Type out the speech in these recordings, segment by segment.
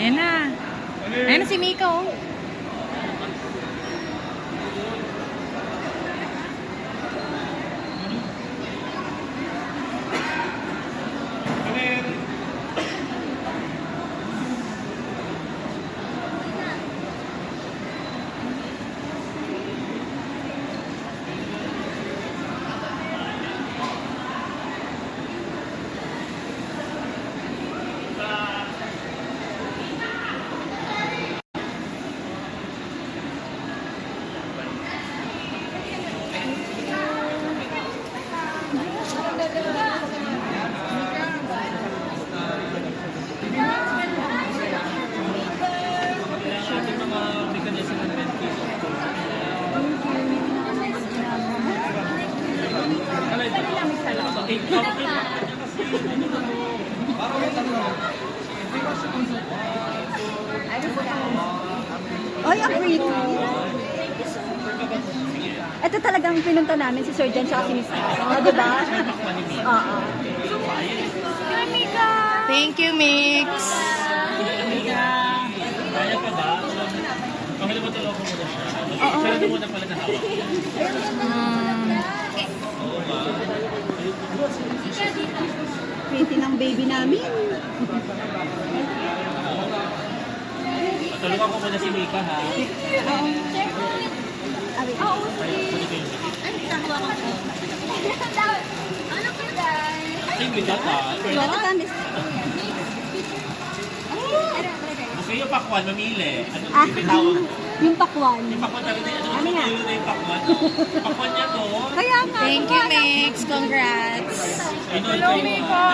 Ayan na. Ayan na si Mika, oh. Ay, ang pretty. Ito talagang pinunta namin si Sir Jan sa si Miss Kara. Diba? Oo. Thank you, Mix. Kaya pa ba? Pakalimutan ako muna siya. Siya na muna pala na hawak. Pretty ng baby namin. Tulungan ko muna si Mika, ha? Oo. Ay, Mika ka. Gusto yung pakwan, mamili. Ano yung bitawag? Yung pakwan. Yung pakwan talaga, Ano nga? Ano yung pakwan? Pakwan niya to. Kaya nga. Thank you, Mix. Congrats. Hello, Mika!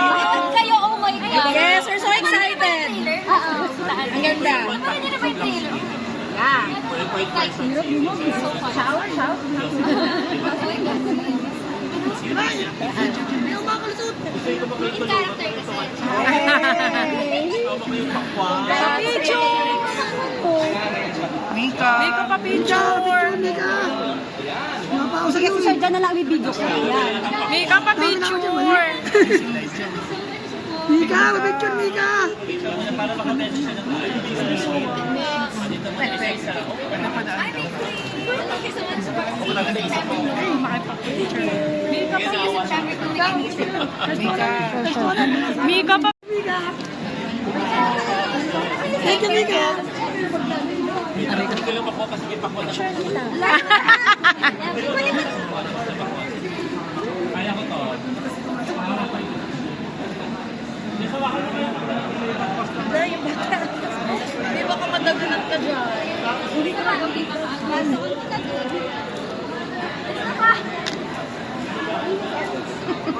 Kayo, oh my God. Yes, we're so excited. Oo. Ang ganda. Hindi na ba yung trailer? Yeah. Shower. In character kasi. Yung pakwan. Mika. Mika pa picture. Sige, si Sir Jan na lang ibibidyo ko. Yan. Mika pa picture. Mika, picture Mika! Para makatensi siya ng Andito mo isa-isa. Mika pa. Thank you, Mika! Hindi ko lang makuha kasi may pakwan na. Kaya ko to. Di ba ka madagulat ka dyan? Hindi ka lang.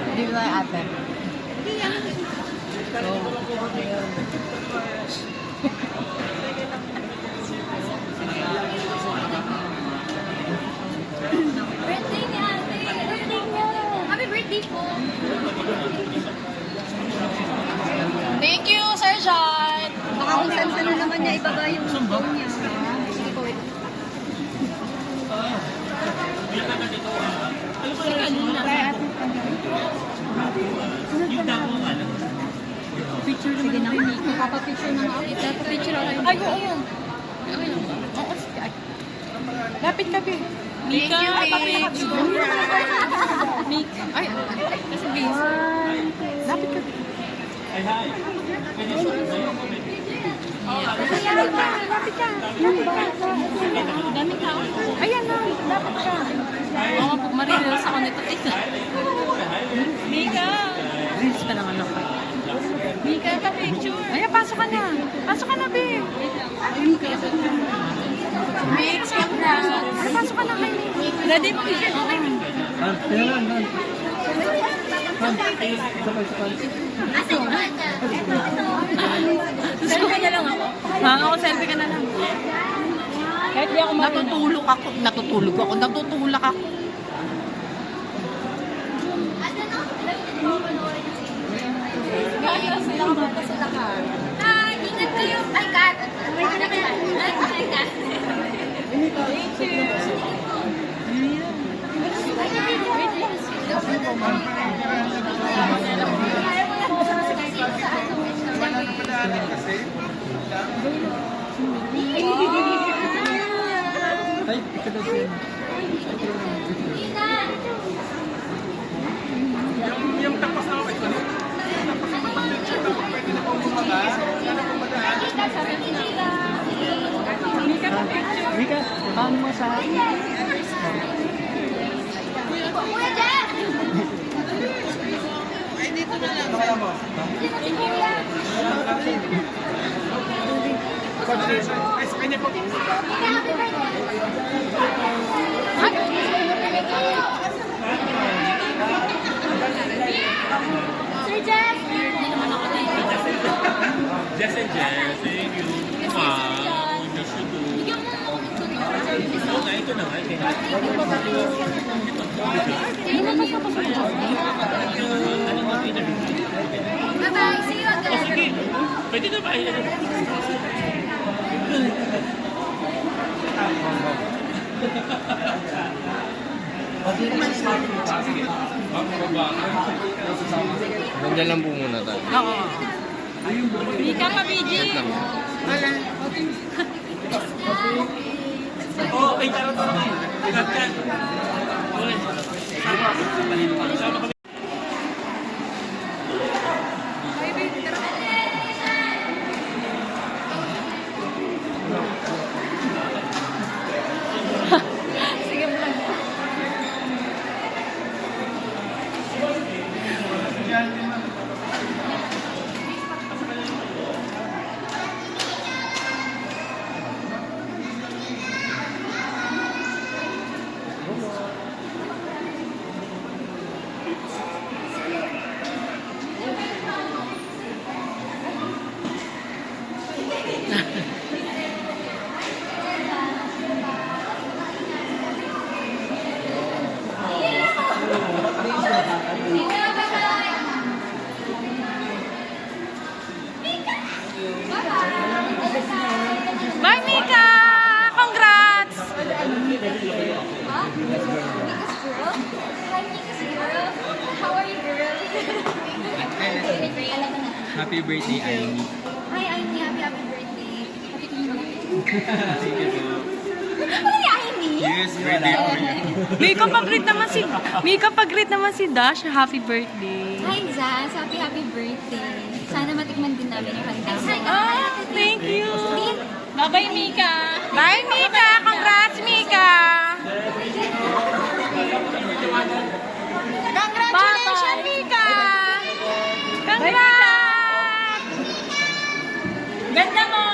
Hindi ba ate? Birthday niya, ate. Birthday niya. Happy birthday po. Thank you, Sir John. Baka kung saan na naman niya ibaba yung phone niya. Sige po, wait. Yung damo nga lang. Sige na, magpapapicture na ako. Picture ako. Ay, oo. Oo, sige. Lapit ka, Bi. Mika, Mika. Mika. Ay, nasa base. Lapit ka, Bi. Ay, hi. Pwede siya. Lapit ka. Dami tao. Ayan na, lapit ka. Oo, pag marireels ako nito. Mika. Reels ka ng anak ka. Mika, ka picture. Ayan, pasok ka na. Pasok ka na, Bi. Mix, congrats. Ay, pasok ka na kay Mika. Ready mo, Mika. Selfie na lang ako. Ha? Ako, selfie ka na lang. Kahit di ako natutulog ako. Natutulak ako. Ingat kayo. Ay, Kat. Ay, Kat. Thank you. Yung tapos na ako, tapos na pag-picture, tapos pwede na po bumaba. Sana po madaan. Mika, paano mo sa Kaya mo? Ay, sa kanya po. Sir Jeff! Jess and Jess, thank you. We miss you too. Oo nga, ito na nga. Bye-bye! See you again! Sige, pwede na ba? Nandiyan lang po muna tayo. Oo. Mika pa, BG. Oo, ay, tara to. Ingat ka. Sama kami. Sige mo lang. Bye, Mika! Congrats! How are you, girl? Happy birthday, Amy. Hi, Aimee. Happy birthday. Happy to meet you. Sige po. Ano yung Aimee? Yes, birthday po yan. Mika pag-greet naman si Dash. Happy birthday. Hi, Zaz. Happy birthday. Sana matikman din namin yung handa. Oh, thank you. Bye-bye, Mika. Bye, Mika. Congrats, Mika. Congratulations, Mika. Congrats. Ganda mo.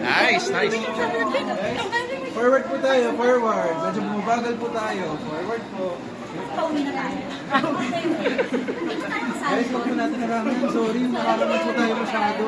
Nice, nice. Forward po tayo, forward. Medyo bumabagal po tayo. Forward po. Pauwi na tayo. Guys, wag po natin harangan. Sorry, makakamas po tayo masyado.